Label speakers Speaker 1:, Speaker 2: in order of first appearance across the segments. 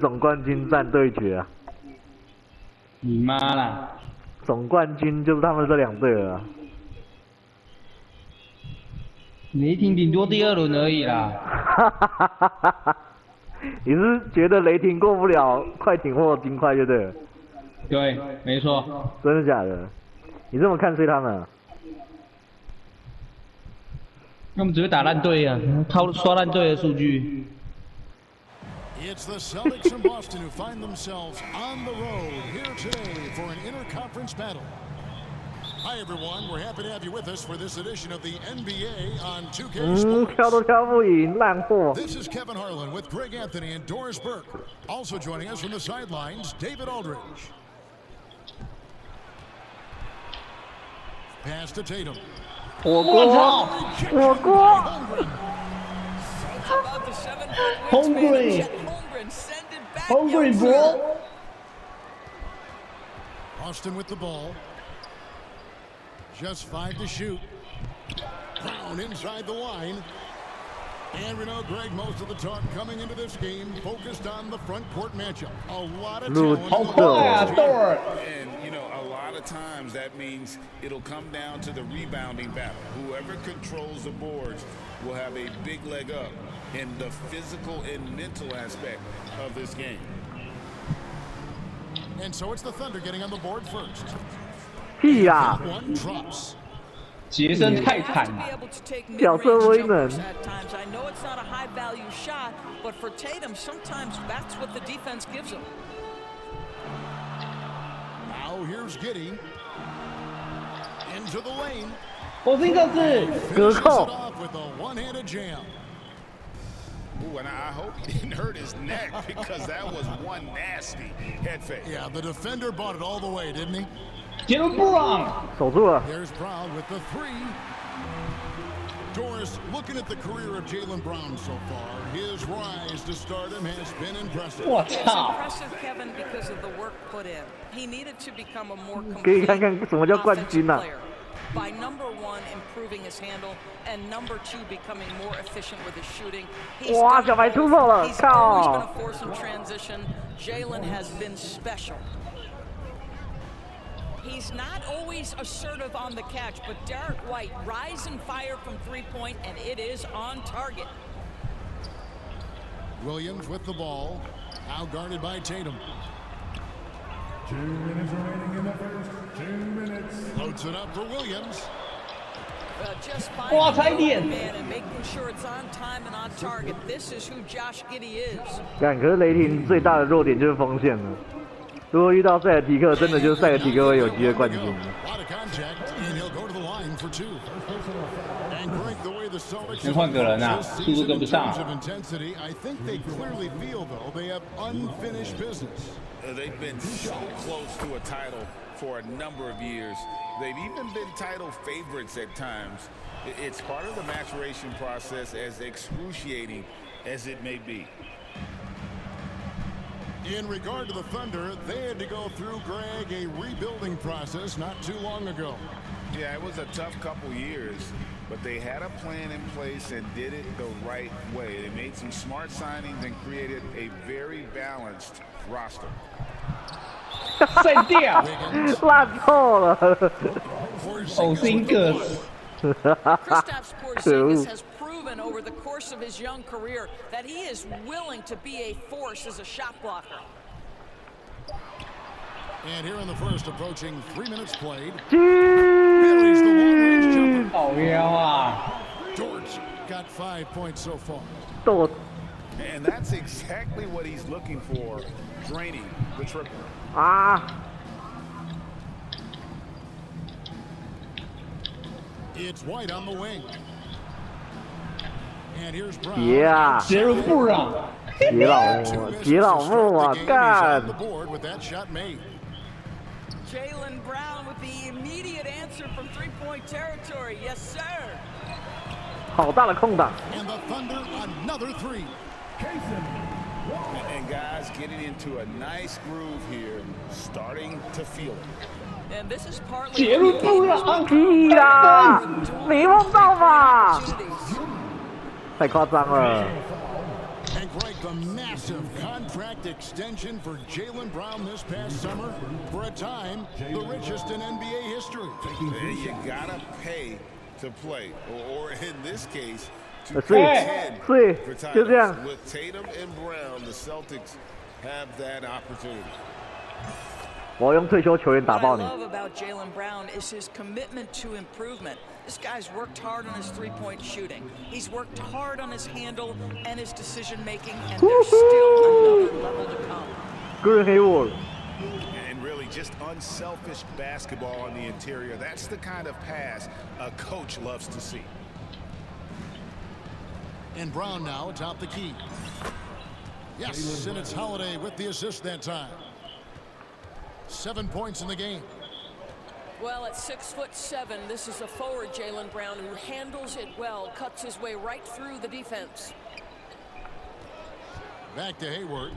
Speaker 1: 总冠军战对决啊！
Speaker 2: 你妈啦！
Speaker 1: 总冠军就是他们这两队了啊。
Speaker 2: 雷霆顶多第2轮而已啦。
Speaker 1: 你是觉得雷霆过不了快艇或金块就对了？
Speaker 2: 对，没错。
Speaker 1: 真的假的？你这么看衰他们啊？
Speaker 2: 他们只会打烂队啊，靠刷烂队的数据。
Speaker 3: It's the Celtics from Boston who find themselves on the road here today for an interconference battle. Hi everyone, we're happy to have you with us for this edition of the NBA on 2K Sports.
Speaker 1: 挑都挑不赢，烂货。
Speaker 3: This is Kevin Harlan with Greg Anthony and Doris Burke. Also joining us from the sidelines, David Aldridge. Pass to Tatum.
Speaker 1: 火锅，火锅。
Speaker 2: Hungry bro.
Speaker 3: Austin with the ball. Just 5 to shoot. Brown inside the line. And we know, Greg, most of the talk coming into this game focused on the front court matchup. A lot of talent.
Speaker 4: And, you know, a lot of times that means it'll come down to the rebounding battle. Whoever controls the boards will have a big leg up in the physical and mental aspect of this game.
Speaker 3: And so it's the Thunder getting on the board first.
Speaker 1: 屁呀
Speaker 3: ！One drops.
Speaker 2: 杰森太惨了。
Speaker 1: 角色威能。
Speaker 5: I know it's not a high value shot, but for Tatum, sometimes that's what the defense gives him.
Speaker 3: Now here's Giddey. Into the lane.
Speaker 2: 我这个是
Speaker 1: 隔
Speaker 3: Finishes it
Speaker 1: 扣。
Speaker 3: off with a one-handed jam.
Speaker 4: Ooh, and I hope he didn't hurt his neck because that was one nasty head fake.
Speaker 3: Yeah, the defender bought it all the way, didn't he?
Speaker 2: 杰伦布朗。
Speaker 1: 守住了。
Speaker 3: There's Brown with the 3. Doris, looking at the career of Jaylen Brown so far, his rise to stardom has been impressive.
Speaker 2: 我
Speaker 5: It's
Speaker 2: 操！
Speaker 5: impressive, Kevin, because of the work put in. He needed to become a more
Speaker 1: 可以
Speaker 5: complete
Speaker 1: 看看什么叫冠
Speaker 5: offensive
Speaker 1: 军啊！
Speaker 5: player. By number 1, improving his handle, and number 2, becoming more efficient with his shooting. He's
Speaker 1: 哇，
Speaker 5: done
Speaker 1: 小白
Speaker 5: both.
Speaker 1: 出手了，
Speaker 5: He's always been
Speaker 1: 靠！
Speaker 5: a force in transition. Jaylen has been special. He's not always assertive on the catch, but Derek White rise and fire from three-point, and it is on target.
Speaker 3: Williams with the ball, now guarded by Tatum.
Speaker 6: 2 minutes remaining in the first. 2 minutes.
Speaker 3: Loads it up for Williams.
Speaker 5: Just
Speaker 2: 哇，
Speaker 5: finding
Speaker 2: 差一
Speaker 5: the
Speaker 2: 点。
Speaker 5: man and making sure it's on time and on target. This is who Josh Giddey is.
Speaker 1: 看，可是雷霆最大的弱点就是锋线了。如果遇到塞尔提克，真的就是塞尔提克会有机会冠军。
Speaker 3: A lot of contact, and he'll go to the line for 2. And Greg, the way the Celtics
Speaker 2: 能换个人啊，速度跟不上。
Speaker 3: of intensity, I think they clearly feel though they have unfinished business.
Speaker 4: They've been so close to a title for a number of years. They've even been title favorites at times. It's part of the maturation process, as excruciating as it may be.
Speaker 3: In regard to the Thunder, they had to go through, Greg, a rebuilding process not too long ago.
Speaker 4: Yeah, it was a tough couple years, but they had a plan in place and did it the right way. They made some smart signings and created a very balanced roster.
Speaker 2: 赛掉。
Speaker 1: 烂透了。
Speaker 2: 呕心哥。
Speaker 5: Kristaps
Speaker 1: 可恶
Speaker 5: Porzingis has proven over the course of his young career that he is willing to be a force as a shot blocker.
Speaker 3: And here in the first, approaching 3 minutes played.
Speaker 1: 狙
Speaker 3: He's the long-range jumper.
Speaker 2: 好妖啊！
Speaker 3: George got 5 points so far.
Speaker 1: 斗
Speaker 4: And that's exactly what he's looking for, draining the triple.
Speaker 1: 啊！
Speaker 3: It's White on the wing. And here's Brown.
Speaker 1: 别啊！
Speaker 2: 杰伦布朗。
Speaker 1: 别老木，别老木啊！
Speaker 3: He's
Speaker 1: 干
Speaker 3: on！the board with that shot made.
Speaker 5: Jaylen Brown with the immediate answer from three-point territory. Yes, sir.
Speaker 1: 好大的空档！
Speaker 3: And the Thunder, another 3.
Speaker 4: And guys getting into a nice groove here, starting to feel it.
Speaker 5: And this is partly
Speaker 2: 杰伦布朗。
Speaker 1: 屁啦！没梦到吧？太夸张了！
Speaker 3: And Greg, The massive contract extension for Jaylen Brown this past summer, for a time, the richest in NBA history.
Speaker 4: You gotta pay to play, or in this case, to
Speaker 1: 所以
Speaker 4: contend
Speaker 1: 所以
Speaker 4: for
Speaker 1: 就这样
Speaker 4: titles. With Tatum and Brown, the Celtics have that opportunity.
Speaker 1: 我要用退休球员打
Speaker 5: What I
Speaker 1: 爆你。
Speaker 5: love about Jaylen Brown is his commitment to improvement. This guy's worked hard on his three-point shooting. He's worked hard on his handle and his decision-making, and there's still another level to come.
Speaker 1: Green Hayward，
Speaker 7: And really just unselfish basketball on the interior. That's the kind of pass a coach loves to see.
Speaker 3: And Brown now atop the key. Yes, and it's Holiday with the assist that time. 7 points in the game.
Speaker 8: Well, at 6'7", this is a forward Jaylen Brown who handles it well, cuts his way right through the defense.
Speaker 3: Back to Hayward.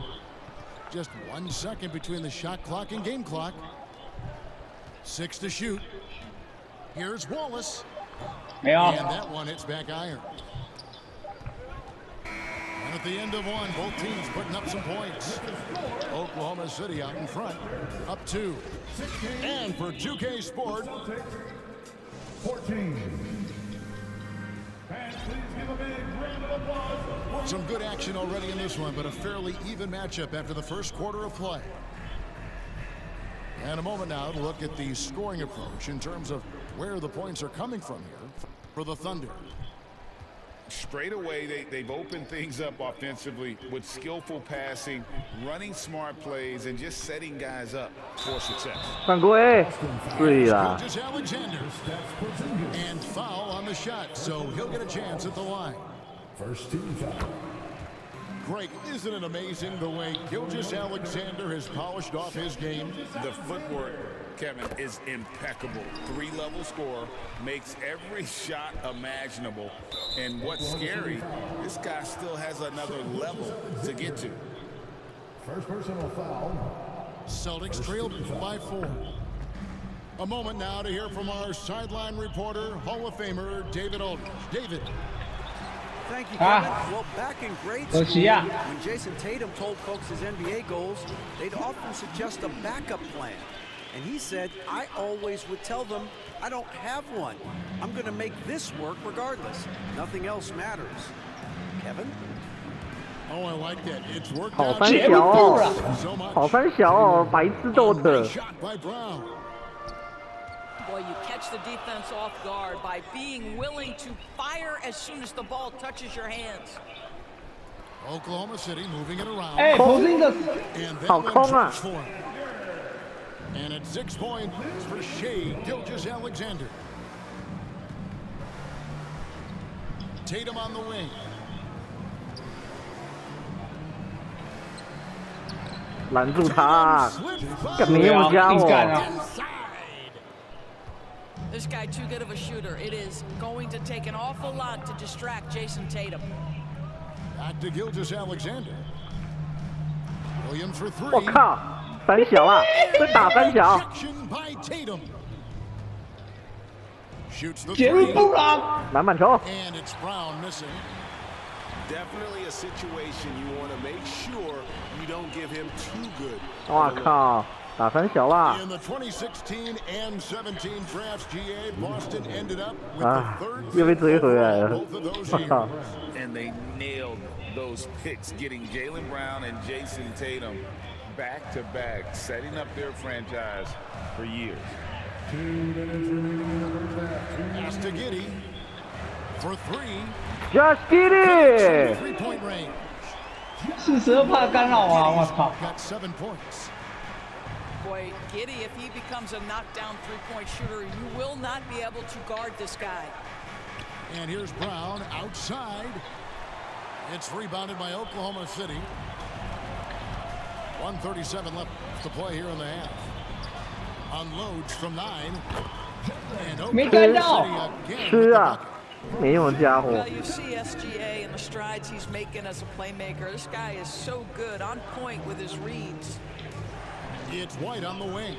Speaker 3: Just 1 second between the shot clock and game clock. 6 to shoot. Here's Wallace.
Speaker 2: 没有
Speaker 3: And that one hits back iron. And at the end of one, both teams putting up some points. Oklahoma City out in front, up 2. And for 2K Sport,
Speaker 6: 14. Fans, please give a big round of applause.
Speaker 3: some good action already in this one, but a fairly even matchup after the first quarter of play. And a moment now to look at the scoring approach in terms of where the points are coming from here for the Thunder.
Speaker 4: Straight away, they've opened things up offensively with skillful passing, running smart plays, and just setting guys up for success.
Speaker 1: 犯规，对啦，
Speaker 3: Gilgeous Alexander. And foul on the shot, so he'll get a chance at the line.
Speaker 6: First team foul.
Speaker 3: Greg, isn't it amazing the way Gilgeous Alexander has polished off his game?
Speaker 4: The footwork, Kevin, is impeccable. 3-level scorer, makes every shot imaginable. And what's scary, this guy still has another level to get to.
Speaker 6: First personal foul.
Speaker 3: Celtics trailed by 4. A moment now to hear from our sideline reporter, Hall of Famer David Aldridge. David.
Speaker 9: Thank you, Kevin.
Speaker 2: Ah.
Speaker 9: Well, back in grade
Speaker 2: Let's
Speaker 9: school,
Speaker 2: see, yeah.
Speaker 9: when Jason Tatum told folks his NBA goals, they'd often suggest a backup plan. And he said, I always would tell them, I don't have one. I'm going to make this work regardless. Nothing else matters. Kevin?
Speaker 3: Oh, I like that. It's worked
Speaker 1: 好
Speaker 3: out
Speaker 1: 三小哦，
Speaker 3: so much.
Speaker 1: 好三小哦，白痴豆特
Speaker 3: Great。shot by Brown.
Speaker 5: Boy, you catch the defense off guard by being willing to fire as soon as the ball touches your hands.
Speaker 3: Oklahoma City moving it around.
Speaker 2: 哎，不是一个
Speaker 3: And that
Speaker 1: 好
Speaker 3: one
Speaker 1: 空啊
Speaker 3: trips for him. And it's 6 points for Shea Gilgeous Alexander. Tatum on the wing.
Speaker 1: 拦住他，
Speaker 3: Slips
Speaker 1: 干
Speaker 3: by
Speaker 1: 没有家
Speaker 2: 硬干
Speaker 1: 伙。
Speaker 2: 啊！
Speaker 3: inside.
Speaker 5: This guy too good of a shooter. It is going to take an awful lot to distract Jason Tatum.
Speaker 3: Back to Gilgeous Alexander. Williams for 3.
Speaker 1: 我靠，三小啊，这打三小，
Speaker 3: Rejection by Tatum. Shoots the
Speaker 2: 杰伦
Speaker 3: three.
Speaker 2: 布朗，
Speaker 1: 篮板球，
Speaker 3: And it's Brown missing.
Speaker 7: Definitely a situation you want to make sure you don't give him too good.
Speaker 1: 我靠，打三小啦，
Speaker 3: In the 2016 and 17 drafts, GA, Boston ended up with
Speaker 1: 啊
Speaker 3: the third
Speaker 1: 又被
Speaker 3: pick
Speaker 1: 追回来
Speaker 3: overall
Speaker 1: 了
Speaker 3: both of those
Speaker 1: 我
Speaker 3: years.
Speaker 1: 靠，
Speaker 4: And they nailed those picks, getting Jaylen Brown and Jason Tatum back-to-back, setting up their franchise for years.
Speaker 6: 2 minutes remaining in the first half.
Speaker 3: Pass to Giddey for 3.
Speaker 1: Just get it！
Speaker 3: Three-point range.
Speaker 2: 42%干扰啊！我操！
Speaker 3: Got 7 points.
Speaker 5: Boy, Giddey, if he becomes a knockdown three-point shooter, you will not be able to guard this guy.
Speaker 3: And here's Brown outside. It's rebounded by Oklahoma City. 1:37 left to play here in the half. Unloads from 9. And
Speaker 2: 没
Speaker 3: Oklahoma
Speaker 2: 干到
Speaker 3: City again
Speaker 1: 吃
Speaker 3: with the
Speaker 1: 啊
Speaker 3: bucket.，
Speaker 1: 没用的家伙
Speaker 5: Well,，you see SGA and the strides he's making as a playmaker. This guy is so good, on point with his reads.
Speaker 3: It's White on the wing.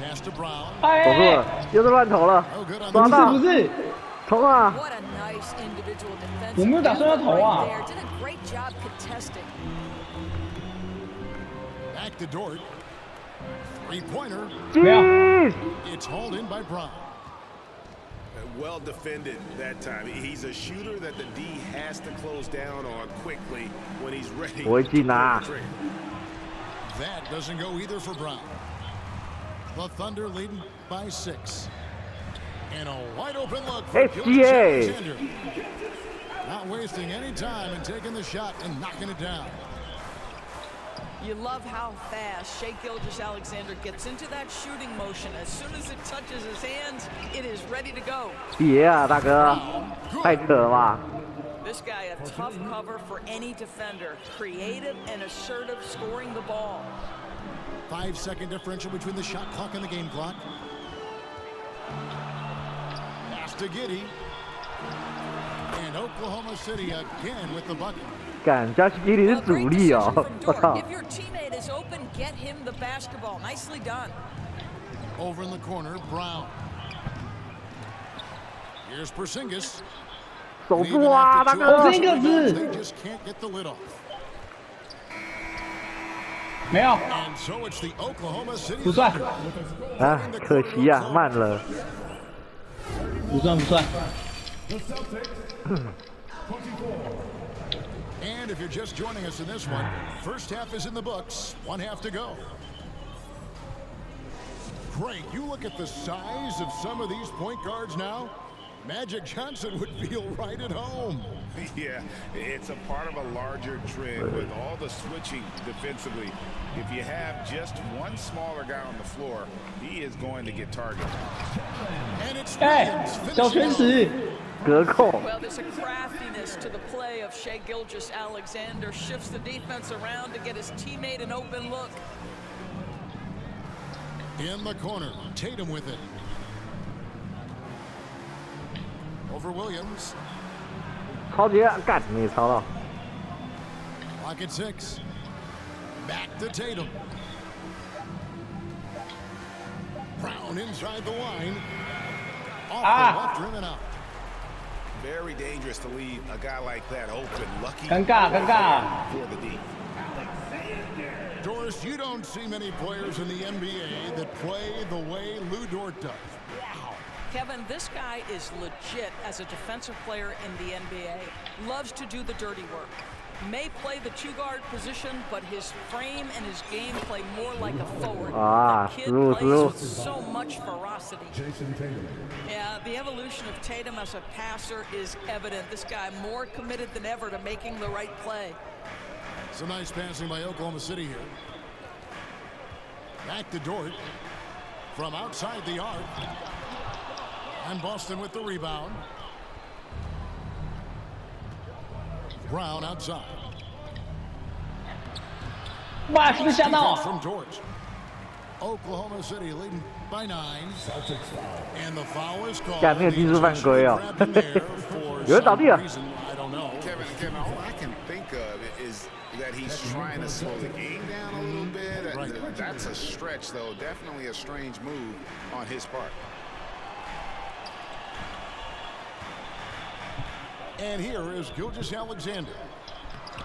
Speaker 3: Pass to Brown.
Speaker 1: 守住
Speaker 2: 哎，
Speaker 1: 了，又是乱投了，
Speaker 3: No good on
Speaker 1: 抓
Speaker 3: the
Speaker 1: 到
Speaker 2: 不，是，
Speaker 1: 冲啊！
Speaker 8: What a nice individual defense.
Speaker 2: 我没有打算要投啊。
Speaker 8: Right there. Did a great job contesting.
Speaker 3: Back to Dort. Three-pointer.
Speaker 1: 进！
Speaker 3: It's hauled in by Brown.
Speaker 7: Well defended that time. He's a shooter that the D has to close down on quickly when he's ready.
Speaker 1: 我会进啊！
Speaker 3: That doesn't go either for Brown. The Thunder leading by 6. And a wide open look for Gilgeous Alexander. Not wasting any time and taking the shot and knocking it down.
Speaker 5: You love how fast Shai Gilgeous-Alexander gets into that shooting motion. As soon as it touches his hands, it is ready to go.
Speaker 1: 别啊，大哥，太扯了吧！
Speaker 5: This guy a tough cover for any defender. Creative and assertive scoring the ball.
Speaker 3: 5-second differential between the shot clock and the game clock. Pass to Giddey. And Oklahoma City again with the bucket.
Speaker 1: 干，加西基里是
Speaker 5: A
Speaker 1: 主
Speaker 5: great
Speaker 1: 力
Speaker 5: decision
Speaker 1: 哦！
Speaker 5: from
Speaker 1: 我
Speaker 5: Dort.
Speaker 1: 操！
Speaker 5: If your teammate is open, get him the basketball. Nicely done.
Speaker 3: Over in the corner, Brown. Here's Porzingis.
Speaker 1: 守住啊，大哥！
Speaker 3: They just can't get the lid off.
Speaker 2: 没有，
Speaker 3: And so it's the Oklahoma City
Speaker 2: 不算，
Speaker 1: 啊，可惜呀、慢了。
Speaker 2: 不算不算。
Speaker 6: The Celtics, 24.
Speaker 3: And if you're just joining us in this one, first half is in the books, one half to go. Great, you look at the size of some of these point guards now. Magic Johnson would feel right at home.
Speaker 7: Yeah, it's a part of a larger trend with all the switching defensively. If you have just one smaller guy on the floor, he is going to get targeted.
Speaker 3: And it's
Speaker 2: 哎，小拳石，
Speaker 1: 隔扣，
Speaker 5: Well, there's a craftiness to the play of Shai Gilgeous-Alexander. Shifts the defense around to get his teammate an open look.
Speaker 3: in the corner. Tatum with it. Over Williams.
Speaker 1: 超级干，没超到。
Speaker 3: Clock at 6. Back to Tatum. Brown inside the line. Off the left rim and out.
Speaker 7: Very dangerous to leave a guy like that open. Lucky
Speaker 2: 尴尬尴尬。
Speaker 7: for the D.
Speaker 3: Doris, you don't see many players in the NBA that play the way Lou Dort does.
Speaker 5: Kevin, this guy is legit as a defensive player in the NBA. Loves to do the dirty work. May play the two-guard position, but his frame and his game play more like a forward.
Speaker 1: Ah,
Speaker 5: the kid
Speaker 1: true,
Speaker 5: plays
Speaker 1: true.
Speaker 5: with so much ferocity.
Speaker 6: Jason Tatum.
Speaker 5: Yeah, the evolution of Tatum as a passer is evident. This guy more committed than ever to making the right play.
Speaker 3: Some nice passing by Oklahoma City here. Back to Dort. From outside the arc. And Boston with the rebound. Brown outside.
Speaker 2: 哇，是不是吓到？
Speaker 3: From Dort. Oklahoma City leading by 9.
Speaker 6: Celtics foul.
Speaker 3: And the foul is called.
Speaker 1: 干，没有技术犯规哦。有人倒地了。
Speaker 3: I don't know.
Speaker 7: Kevin, all I can think of is that he's trying to slow the game down a little bit.
Speaker 3: Right.
Speaker 7: That's a stretch, though. Definitely a strange move on his part.
Speaker 3: And here is Gilgeous-Alexander.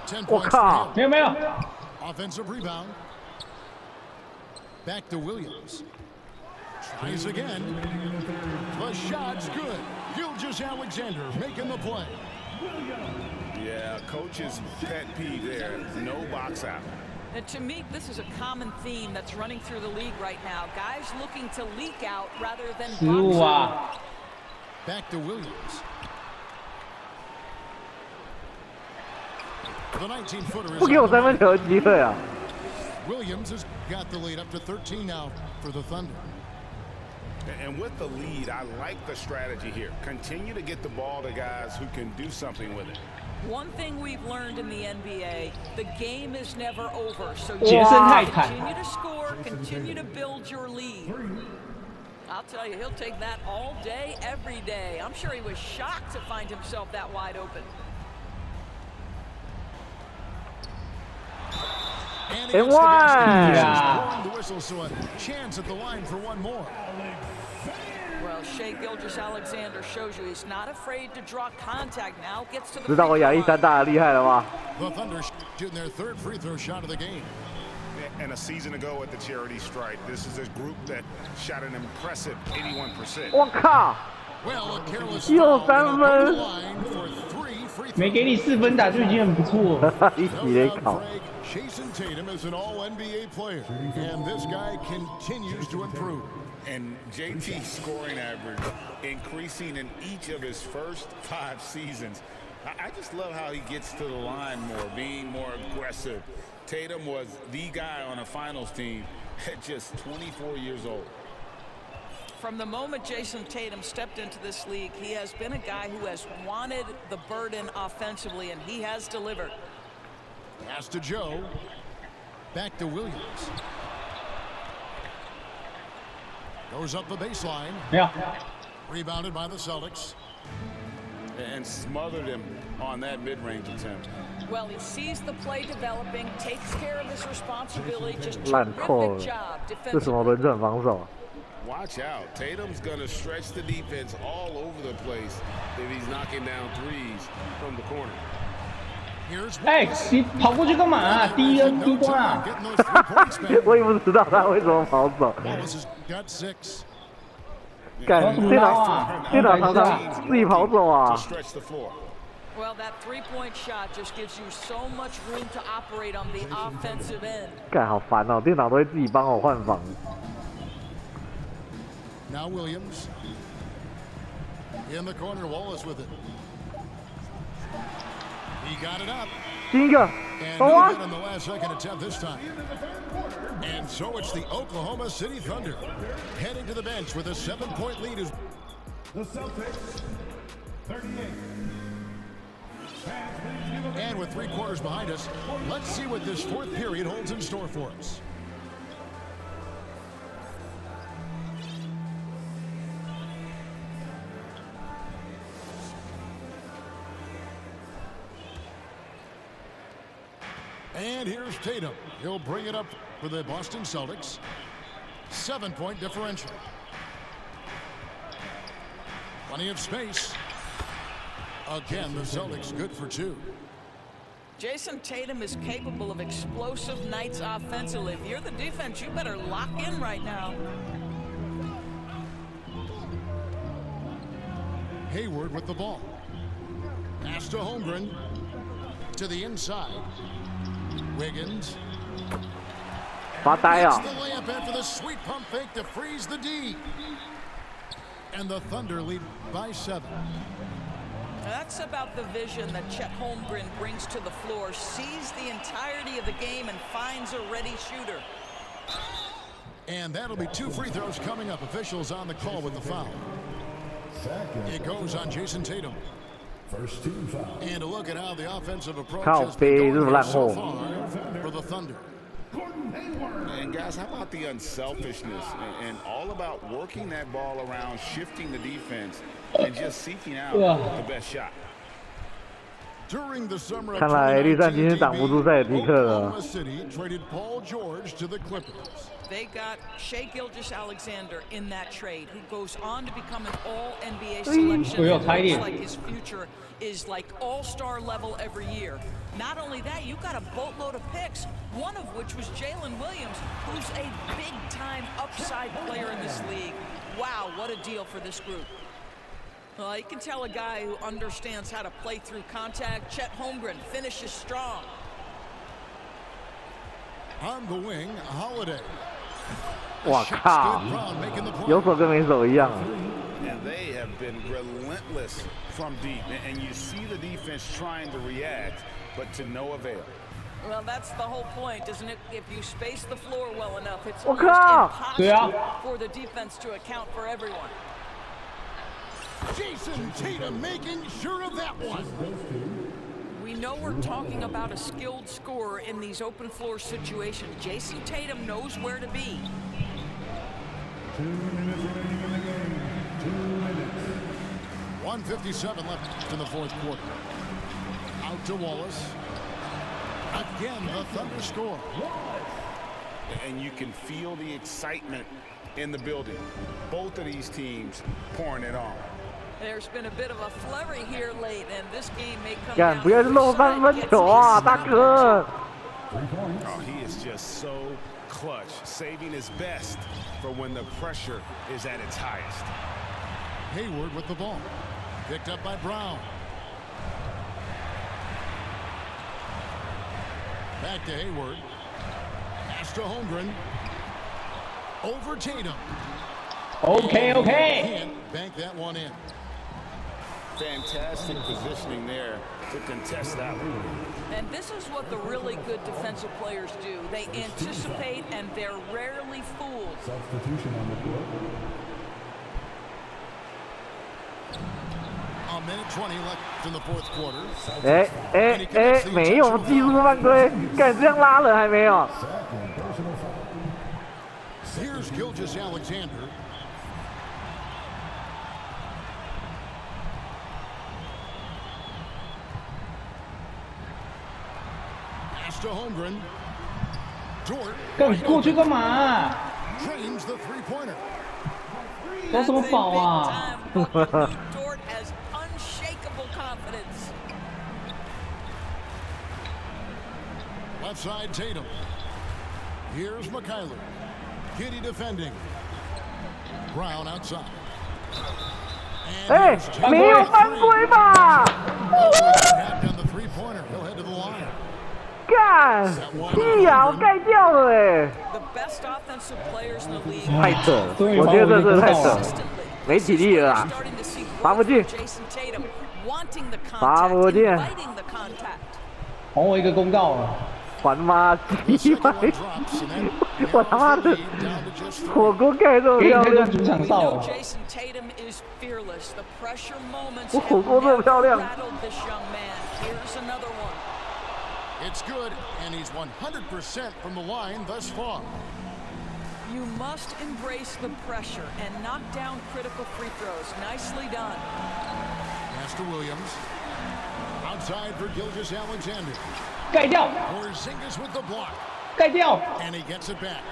Speaker 3: 10
Speaker 1: 我
Speaker 3: points
Speaker 1: 靠
Speaker 3: for
Speaker 2: 没有没有，
Speaker 3: him. Offensive rebound. Back to Williams. Tries again. The shot's good. Gilgeous-Alexander making the play.
Speaker 7: Yeah, coach's pet peeve there. No box out.
Speaker 5: And to me, this is a common theme that's running through the league right now. Guys looking to leak out rather than
Speaker 2: 失误
Speaker 5: box
Speaker 2: 啊！
Speaker 3: Back to Williams. The 19-footer
Speaker 1: 不
Speaker 3: is
Speaker 1: 给我
Speaker 3: on
Speaker 1: 三
Speaker 3: the
Speaker 1: 分球的机会啊！
Speaker 3: Williams has got the lead up to 13 now for the Thunder.
Speaker 7: And with the lead, I like the strategy here. Continue to get the ball to guys who can do something with it.
Speaker 5: One thing we've learned in the NBA, the game is never over. So
Speaker 2: 杰森泰坦
Speaker 5: continue to score, continue to build your lead. I'll tell you, he'll take that all day, every day. I'm sure he was shocked to find himself that wide open.
Speaker 3: And he
Speaker 1: And
Speaker 3: gets the
Speaker 1: one.
Speaker 3: gas.
Speaker 2: Yeah.
Speaker 3: Blowing the whistle, so a chance at the line for one more.
Speaker 5: Well, Shai Gilgeous-Alexander shows you he's not afraid to draw contact now. Gets to the
Speaker 1: 知道我亚历山大的厉害了吧？
Speaker 3: The Thunder shooting their third free throw shot of the game.
Speaker 7: And a season ago at the charity stripe, this is a group that shot an impressive 81%.
Speaker 1: 我靠！
Speaker 3: Well, a careless
Speaker 1: 又
Speaker 3: foul
Speaker 1: 3
Speaker 3: and a
Speaker 1: 分
Speaker 3: good line for 3 free
Speaker 2: 没给你4分打就已经很不错了。
Speaker 1: 一
Speaker 3: throws.
Speaker 1: 起来
Speaker 3: No doubt,
Speaker 1: 考。
Speaker 3: Craig, Jason Tatum is an all-NBA player, and this guy continues to improve.
Speaker 7: And JT's scoring average increasing in each of his first 5 seasons. I just love how he gets to the line more, being more aggressive. Tatum was the guy on a finals team at just 24 years old.
Speaker 5: From the moment Jason Tatum stepped into this league, he has been a guy who has wanted the burden offensively, and he has delivered.
Speaker 3: Pass to Joe. Back to Williams. Goes up the baseline.
Speaker 2: 没有，
Speaker 3: Rebounded by the Celtics.
Speaker 7: And smothered him on that mid-range attempt.
Speaker 8: Well, he sees the play developing, takes care of his responsibility. Just
Speaker 1: 烂透
Speaker 8: terrific
Speaker 1: 了，
Speaker 8: job
Speaker 1: 这什么
Speaker 8: defensively.
Speaker 1: 轮转防守？
Speaker 7: Watch out. Tatum's going to stretch the defense all over the place if he's knocking down threes from the corner.
Speaker 3: Here's
Speaker 2: 哎，你跑过去干嘛啊？第一关啊！
Speaker 3: getting those 3 points back.
Speaker 1: 我也不知道他为什么跑走。
Speaker 3: Wallace has got 6.
Speaker 1: 干
Speaker 2: 跑什么
Speaker 1: 电
Speaker 2: 捞
Speaker 1: 脑
Speaker 2: 啊？
Speaker 1: 电脑常常自己跑走
Speaker 7: To
Speaker 1: 啊！
Speaker 7: stretch the floor.
Speaker 5: Well, that three-point shot just gives you so much room to operate on the offensive end.
Speaker 1: 干好烦哦，电脑都会自己帮我换防。
Speaker 3: Now Williams. In the corner, Wallace with it. He got it up.
Speaker 1: 第一个，
Speaker 3: And
Speaker 1: 走
Speaker 3: no
Speaker 1: 啊！
Speaker 3: good on the last second attempt this time. And so it's the Oklahoma City Thunder heading to the bench with a 7-point lead.
Speaker 6: The Celtics, 38.
Speaker 3: And with 3 quarters behind us, let's see what this 4th period holds in store for us. And here's Tatum. He'll bring it up for the Boston Celtics. 7-point differential. Plenty of space. Again, the Celtics good for 2.
Speaker 5: Jason Tatum is capable of explosive nights offensively. If you're the defense, you better lock in right now.
Speaker 3: Hayward with the ball. Pass to Holmgren. To the inside. Wiggins.
Speaker 1: 发呆
Speaker 3: Gets
Speaker 1: 啊！
Speaker 3: the layup in for the sweet pump fake to freeze the D. And the Thunder lead by 7.
Speaker 5: That's about the vision that Chet Holmgren brings to the floor. Sees the entirety of the game and finds a ready shooter.
Speaker 3: And that'll be 2 free throws coming up. Officials on the call with the foul. It goes on Jason Tatum.
Speaker 6: First 2 fouls.
Speaker 3: And a look at how the offensive approach
Speaker 1: 靠
Speaker 3: has been
Speaker 1: 背，
Speaker 3: going
Speaker 1: 这是
Speaker 3: here
Speaker 1: 烂
Speaker 3: so
Speaker 1: 货。
Speaker 3: far for the Thunder.
Speaker 6: Gordon Hayward.
Speaker 7: And guys, how about the unselfishness and all about working that ball around, shifting the defense, and just seeking out the best shot.
Speaker 3: During the summer of
Speaker 1: 看来绿战今天挡不住塞尔提克了。
Speaker 3: Oklahoma City traded Paul George to the Clippers.
Speaker 5: They got Shai Gilgeous-Alexander in that trade, who goes on to become an all-NBA selection.
Speaker 2: Well,
Speaker 5: It
Speaker 2: tight
Speaker 5: looks
Speaker 2: end.
Speaker 5: like his future is like all-star level every year. Not only that, you got a boatload of picks, one of which was Jalen Williams, who's a big-time upside player in this league. Wow, what a deal for this group. Well, you can tell a guy who understands how to play through contact. Chet Holmgren finishes strong.
Speaker 3: On the wing, Holiday.
Speaker 1: 我
Speaker 3: Shot
Speaker 1: 靠
Speaker 3: stood Brown making the play.
Speaker 1: 有手跟没手一样。
Speaker 7: And they have been relentless from deep. And you see the defense trying to react, but to no avail.
Speaker 5: Well, that's the whole point, isn't it? If you space the floor well enough, it's
Speaker 1: Oh,
Speaker 5: almost
Speaker 1: God.
Speaker 5: impossible
Speaker 2: Yeah.
Speaker 5: for the defense to account for everyone.
Speaker 3: Jason Tatum making sure of that one.
Speaker 5: We know we're talking about a skilled scorer in these open floor situations. Jason Tatum knows where to be.
Speaker 6: 2 minutes remaining in the game. 2 minutes.
Speaker 3: 1:57 left in the 4th quarter. Out to Wallace. Again, the Thunder score.
Speaker 7: And you can feel the excitement
Speaker 4: in the building. Both of these teams pouring it on.
Speaker 5: There's been a bit of a flurry here late, and this game may come
Speaker 1: 干
Speaker 5: down
Speaker 1: 不要
Speaker 5: to
Speaker 1: 漏
Speaker 5: which
Speaker 1: 三
Speaker 5: side
Speaker 1: 分
Speaker 5: gets
Speaker 1: 球啊，
Speaker 5: these
Speaker 1: 大哥！
Speaker 4: Oh, he is just so clutch, saving his best for when the pressure is at its highest.
Speaker 3: Hayward with the ball. Picked up by Brown. Back to Hayward. Pass to Holmgren. Over Tatum.
Speaker 2: OK OK。
Speaker 3: Can't bank that one in.
Speaker 4: Fantastic positioning there to contest that one.
Speaker 5: And this is what the really good defensive players do. They anticipate and they're rarely fooled.
Speaker 6: Substitution on the court.
Speaker 3: A minute 20 left in the fourth quarter.
Speaker 1: 哎，没有技术犯规，干这样拉了还没有？
Speaker 3: Here's Gilgeous Alexander. Pass to Holmgren. Dort
Speaker 2: 干过去干嘛？
Speaker 3: drains the three-pointer.
Speaker 2: 搞什么宝啊？
Speaker 5: Dort has unshakable confidence.
Speaker 3: Left side Tatum. Here's Mikhailuk. Giddy defending. Brown outside. And
Speaker 1: 哎
Speaker 3: here's Tatum
Speaker 1: 没有
Speaker 3: with
Speaker 1: 犯
Speaker 3: three.
Speaker 1: 规吧？
Speaker 3: Tapped on the three-pointer. He'll head to the line.
Speaker 1: 干屁呀！我盖掉了哎！
Speaker 5: The best offensive players in the league.
Speaker 1: 太扯了，
Speaker 2: 对
Speaker 1: 我觉得这是太扯了，
Speaker 5: Consistently.
Speaker 1: 没体力了啊！
Speaker 5: Starting to see
Speaker 1: 罚不进，
Speaker 5: Jason Tatum wanting the
Speaker 1: 罚
Speaker 5: contact,
Speaker 1: 不进，
Speaker 5: inviting the contact.
Speaker 2: 还我一个公告啊！
Speaker 1: 还妈
Speaker 3: The
Speaker 1: 鸡
Speaker 3: second
Speaker 1: 巴！
Speaker 3: one drops, and that
Speaker 1: 我他妈
Speaker 3: narrows
Speaker 1: 的
Speaker 3: the lead down to just
Speaker 1: 火
Speaker 3: three.
Speaker 1: 锅盖这么
Speaker 2: 给你
Speaker 1: 漂亮
Speaker 2: 看看，主场
Speaker 5: We
Speaker 2: 哨
Speaker 5: know
Speaker 2: 啊！
Speaker 5: Jason Tatum is fearless. The pressure moments
Speaker 1: 我
Speaker 5: have
Speaker 1: 火锅这么漂
Speaker 5: never
Speaker 1: 亮。
Speaker 5: rattled this young man. Here's another one.
Speaker 3: It's good, and he's 100% from the line thus far.
Speaker 5: You must embrace the pressure and knock down critical free throws. Nicely done.
Speaker 3: Pass to Williams. Outside for Gilgeous Alexander.
Speaker 2: 盖掉，
Speaker 3: Porzingis with the block,
Speaker 2: 盖掉！
Speaker 3: and he gets it back.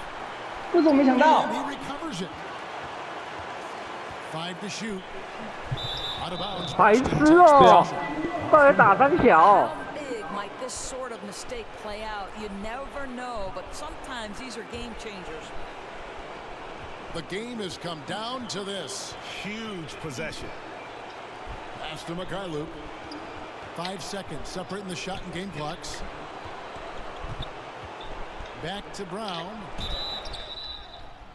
Speaker 2: 为什么没想到？
Speaker 3: And he recovers it. 5 to shoot. Out of bounds.
Speaker 1: 白痴哦！到底打三小？
Speaker 5: How big might this sort of mistake play out? You never know, but sometimes these are game changers.
Speaker 3: The game has come down to this.
Speaker 4: Huge possession.
Speaker 3: Pass to Mikhailuk. 5 seconds separating the shot and game clocks. Back to Brown.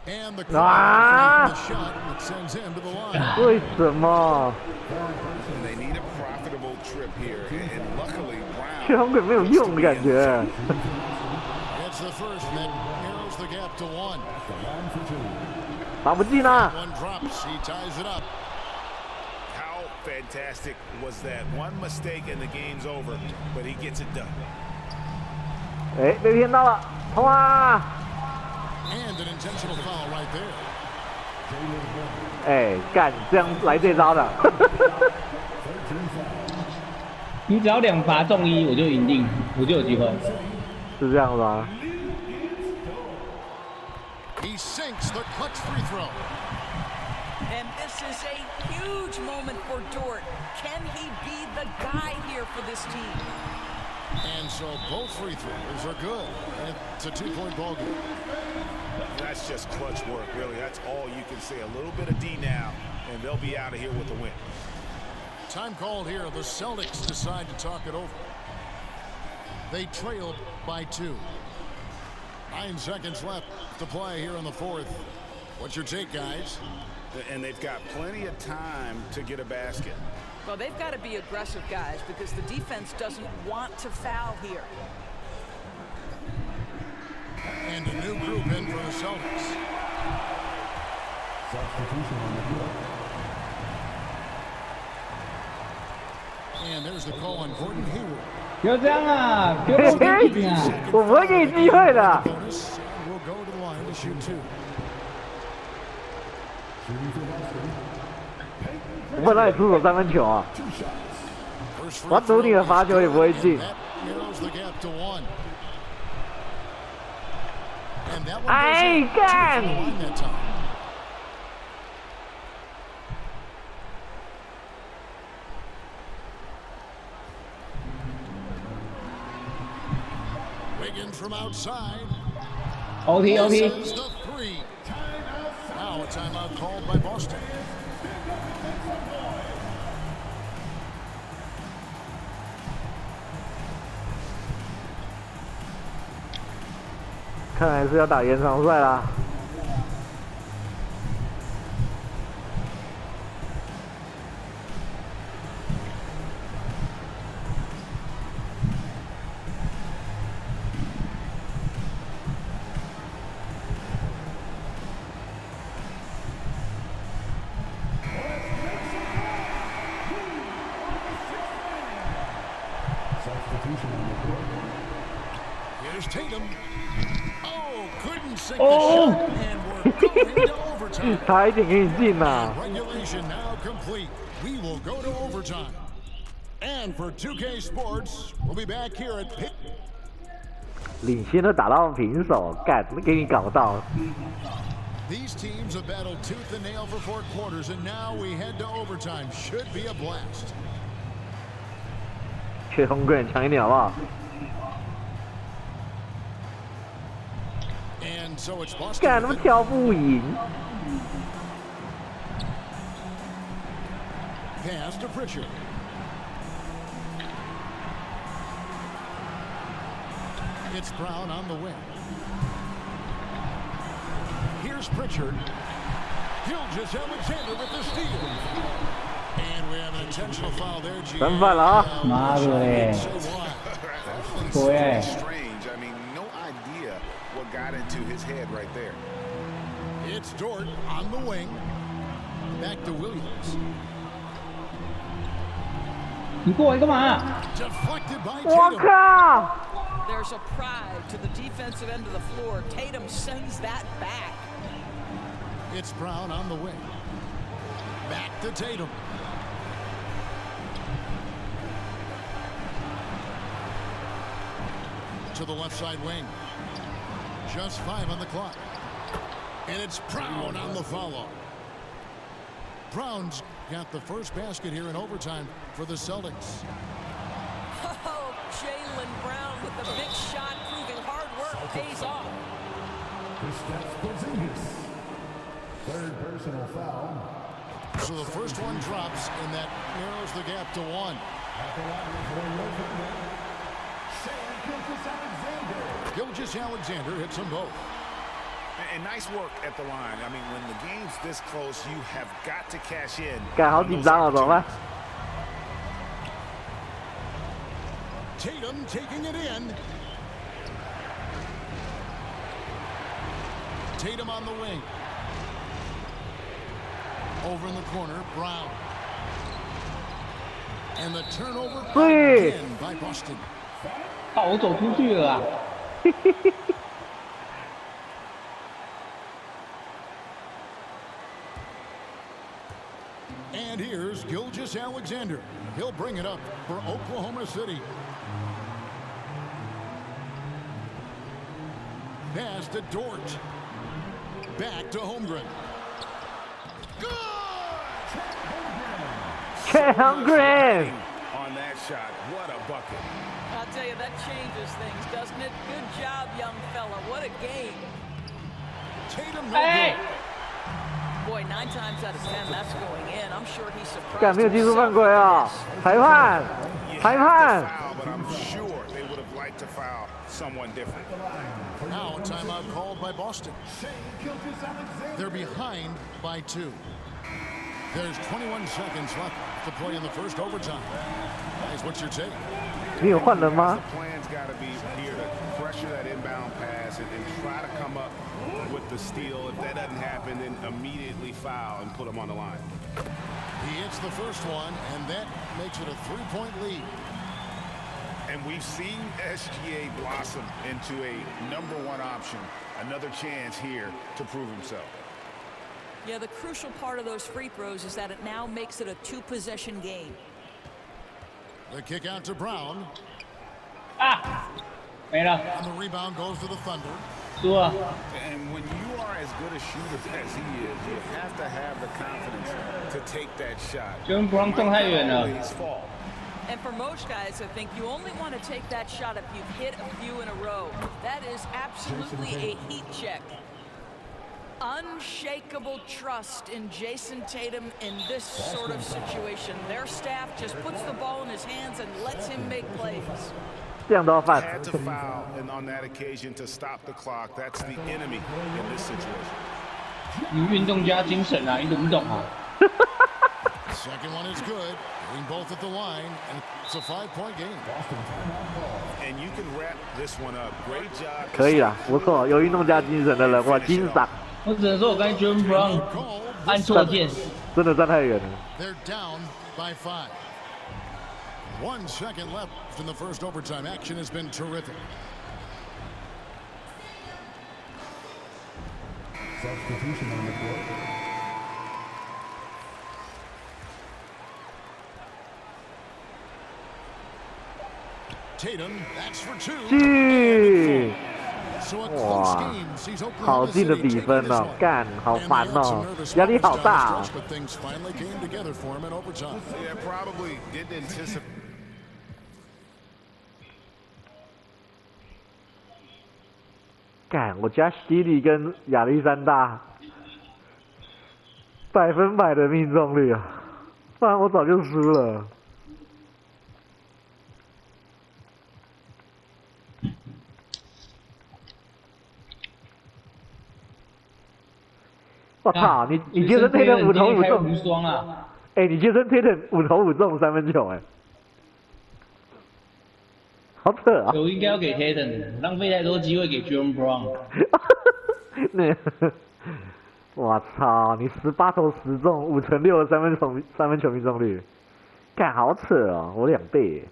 Speaker 3: And the
Speaker 1: Ah!
Speaker 3: the shot that sends him to the line.
Speaker 1: 为什么？
Speaker 4: And they need a profitable trip here. And luckily,
Speaker 1: 去
Speaker 4: Brown
Speaker 1: 红鬼没有用的感觉。
Speaker 3: Gets the first, and that narrows the gap to 1.
Speaker 1: 打不进啊！
Speaker 3: One drops. He ties it up.
Speaker 4: How fantastic was that? One mistake and the game's over, but he gets it done.
Speaker 1: 哎，被骗到了！哇！
Speaker 3: And an intentional foul right there.
Speaker 1: 哎，干这样来这招的。
Speaker 2: 你只要2罚中1，我就赢定，我就有机会。
Speaker 1: 是这样吗？
Speaker 3: He sinks the clutch free throw.
Speaker 5: And this is a huge moment for Dort. Can he be the guy here for this team?
Speaker 3: And so both free throws are good. It's a 2-point ball game.
Speaker 4: That's just clutch work, really. That's all you can say. A little bit of D now, and they'll be out of here with a win.
Speaker 3: Time called here. The Celtics decide to talk it over. They trailed by 2. 9 seconds left to play here in the fourth. What's your take, guys?
Speaker 4: And they've got plenty of time to get a basket.
Speaker 5: Well, they've got to be aggressive guys because the defense doesn't want to foul here.
Speaker 3: And a new group in for the Celtics.
Speaker 6: Substitution on the court.
Speaker 3: And there's the call on Gordon Hayward.
Speaker 2: 不要这样啊！不要
Speaker 1: 嘿
Speaker 2: 浪费
Speaker 1: 嘿
Speaker 2: 啊！，
Speaker 1: 我不会给你机会的。
Speaker 3: Bonus. And we'll go to the line to shoot 2.
Speaker 6: Shooting for Boston.
Speaker 1: 我不让你出手3分球啊！
Speaker 3: First free
Speaker 1: 我赌你的罚球也不会进。
Speaker 3: That narrows the gap to 1. And that one
Speaker 1: Ay,
Speaker 3: goes in. 2
Speaker 1: 干
Speaker 3: from the line that time. from outside.
Speaker 2: OT OT，
Speaker 3: Misses the three. Now a timeout called by Boston.
Speaker 1: 看来是要打延长赛啦。
Speaker 6: Substitution on the court.
Speaker 3: Here's Tatum. Oh, couldn't sink
Speaker 2: Oh.
Speaker 3: the shot, and we're going to overtime.
Speaker 1: 差一点给你进啦！
Speaker 3: Regulation now complete. We will go to overtime. And for 2K Sports, we'll be back here at Pitt.
Speaker 1: 领先都打到平手，干怎么给你搞到？
Speaker 3: These teams have battled tooth and nail for 4 quarters, and now we head to overtime. Should be a blast.
Speaker 1: 缺红棍强一点好不好？
Speaker 3: And so it's Boston.
Speaker 1: 干他妈跳不赢！
Speaker 3: Pass to Pritchard. It's Brown on the wing. Here's Pritchard. Gilgeous-Alexander with the steal. And we have an intentional foul there, G.
Speaker 1: 三犯了啊！
Speaker 2: 妈的嘞！
Speaker 3: Say why.
Speaker 2: 对，
Speaker 4: Strange. I mean, no idea what got into his head right there.
Speaker 3: It's Dort on the wing. Back to Williams.
Speaker 2: 你过来干嘛？
Speaker 3: Deflected by
Speaker 1: 我
Speaker 3: Tatum.
Speaker 1: 靠！
Speaker 5: There's a pride to the defensive end of the floor. Tatum sends that back.
Speaker 3: It's Brown on the wing. Back to Tatum. To the left side wing. Just 5 on the clock. And it's Brown on the follow. Brown's got the first basket here in overtime for the Celtics.
Speaker 8: Oh, Jaylen Brown with the big shot, proving hard work pays off.
Speaker 6: Kristaps Porzingis. Third personal foul.
Speaker 3: So the first one drops, and that narrows the gap to 1.
Speaker 6: At the line for Norfolk, Gilgeous-Alexander.
Speaker 3: Gilgeous-Alexander hits them both.
Speaker 4: And nice work at the line. I mean, when the game's this close, you have got to cash in.
Speaker 1: 干好紧张啊，怎么办？
Speaker 3: Tatum taking it in. Tatum on the wing. Over in the corner, Brown. And the turnover
Speaker 1: Hey.
Speaker 3: again by Boston.
Speaker 2: 跑走出去了啊！
Speaker 3: And here's Gilgeous-Alexander. He'll bring it up for Oklahoma City. Pass to Dort. Back to Holmgren.
Speaker 1: Holmgren
Speaker 4: On that shot, what a bucket.
Speaker 5: I'll tell you, that changes things, doesn't it? Good job, young fella. What a game.
Speaker 3: Tatum no
Speaker 2: Hey!
Speaker 3: good.
Speaker 5: Boy, 9 times out of 10, that's going in. I'm sure he's surprised.
Speaker 1: 干没有技术犯规
Speaker 5: himself
Speaker 1: 啊！
Speaker 5: with this.
Speaker 1: 裁判，
Speaker 4: You
Speaker 1: 裁
Speaker 4: have
Speaker 1: 判
Speaker 4: to！ foul, but I'm sure they would have liked to foul someone different.
Speaker 3: Now a timeout called by Boston. They're behind by 2. There's 21 seconds left to play in the first overtime. Guys, what's your take?
Speaker 1: 你有换人吗
Speaker 4: The？ plan's got to be here to pressure that inbound pass and try to come up with the steal. If that doesn't happen, then immediately foul and put them on the line.
Speaker 3: He hits the first one, and that makes it a 3-point lead.
Speaker 4: And we've seen SGA blossom into a #1 option. Another chance here to prove himself.
Speaker 5: Yeah, the crucial part of those free throws is that it now makes it a 2-possession game.
Speaker 3: The kick out to Brown,
Speaker 2: 啊，没了，
Speaker 3: and the rebound goes to the Thunder.
Speaker 2: 输了。
Speaker 4: And when you are as good a shooter as he is, you have to have the confidence to take that shot.
Speaker 2: Jaylen Brown 撞太远了。
Speaker 4: Always fall.
Speaker 5: And for most guys, I think you only want to take that shot if you've hit a few in a row. That is absolutely a heat check. Unshakable trust in Jason Tatum in this sort of situation. Their staff just puts the ball in his hands and lets him make plays.
Speaker 1: 这样都要犯。
Speaker 4: Had to foul, and on that occasion to stop the clock. That's the enemy in this situation.
Speaker 2: 你运动家精神啊，你懂不懂啊？
Speaker 3: Second one is good. Hitting both at the line, and it's a 5-point game.
Speaker 4: And you can wrap this one up. Great job.
Speaker 1: 可以啦，不错，有运动家精神的人，我欣赏。
Speaker 2: 我只能说我刚才 Jalen Brown 按错键。
Speaker 1: 真的站太远了。
Speaker 3: They're down by 5. 1 second left in the first overtime. Action has been terrific.
Speaker 6: Substitution on the court.
Speaker 3: Tatum, that's for 2.
Speaker 1: 去！
Speaker 3: So a close game sees
Speaker 1: 好
Speaker 3: Oklahoma
Speaker 1: 近的
Speaker 3: City
Speaker 1: 比
Speaker 3: taking
Speaker 1: 分
Speaker 3: this
Speaker 1: 哦
Speaker 3: one.，
Speaker 1: 干，好
Speaker 3: And
Speaker 1: 烦
Speaker 3: they had
Speaker 1: 哦
Speaker 3: some nervous，
Speaker 1: 压力
Speaker 3: moments down
Speaker 1: 好
Speaker 3: the
Speaker 1: 大哦
Speaker 3: stretch, but things finally came together for him in overtime.
Speaker 4: Yeah, probably didn't anticipate.
Speaker 1: 干，我加西里跟亚历山大100%的命中率啊，不然我早就输了。我操，你杰森推的5投5中，
Speaker 2: 无双啊！
Speaker 1: 哎，你杰森推的5投5中3分球，哎，好扯啊！
Speaker 2: 我应该要给 Tatum， 浪费太多机会给 Jalen Brown。
Speaker 1: 那，我操，你18投10中，5成6的三分球命中率，干好扯哦，我2倍耶。